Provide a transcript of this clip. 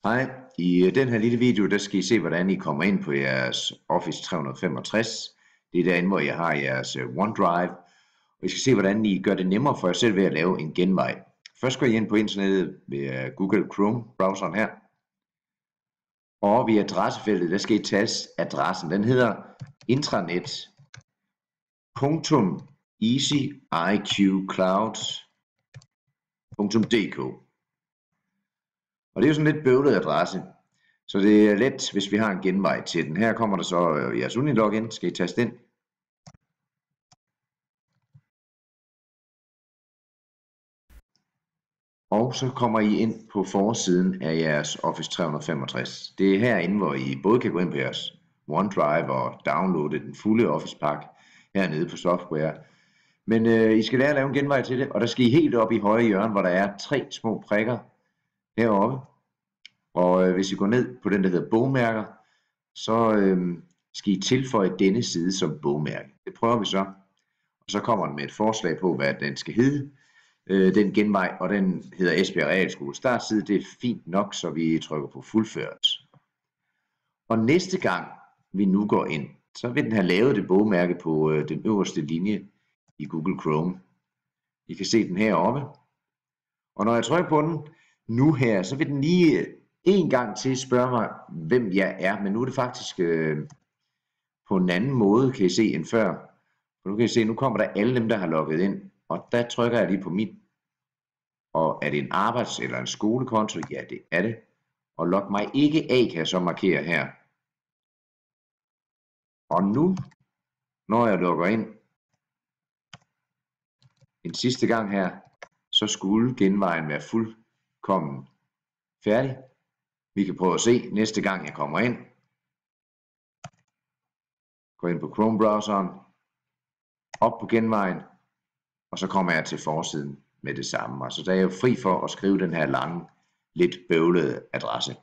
Hej, i den her lille video, der skal I se, hvordan I kommer ind på jeres Office 365. Det er derinde, hvor jeg har jeres OneDrive. Og I skal se, hvordan I gør det nemmere for jer selv ved at lave en genvej. Først går I ind på internettet ved Google Chrome-browseren her. Og oppe i adressefeltet, der skal I taste adressen. Den hedder intranet.easyIQcloud.dk. Og det er jo sådan lidt bøvlet adresse, så det er let, hvis vi har en genvej til den. Her kommer der så jeres Unilogin, skal I taste ind. Og så kommer I ind på forsiden af jeres Office 365. Det er herinde, hvor I både kan gå ind på jeres OneDrive og downloade den fulde Office-pakke hernede på software. Men I skal lære at lave en genvej til det, og der skal I helt op i højre hjørne, hvor der er 3 små prikker heroppe. Og hvis I går ned på den, der hedder bogmærker, så skal I tilføje denne side som bogmærke. Det prøver vi så. Og så kommer den med et forslag på, hvad den skal hedde. Den genvej, og den hedder Esbjerg Realskole startside. Det er fint nok, så vi trykker på fuldført. Og næste gang vi nu går ind, så vil den have lavet det bogmærke på den øverste linje i Google Chrome. I kan se den heroppe. Og når jeg trykker på den nu her, så vil den lige en gang til spørge mig, hvem jeg er. Men nu er det faktisk på en anden måde, kan I se, end før. For nu kan I se, nu kommer der alle dem, der har logget ind. Og der trykker jeg lige på mit. Og er det en arbejds- eller en skolekonto? Ja, det er det. Og log mig ikke af, kan jeg så markere her. Og nu, når jeg logger ind en sidste gang her, så skulle genvejen være fuldkommen færdig. Vi kan prøve at se næste gang jeg kommer ind. Gå ind på Chrome-browseren. Op på genvejen. Og så kommer jeg til forsiden med det samme. Altså der er jeg jo fri for at skrive den her lange, lidt bøvlede adresse.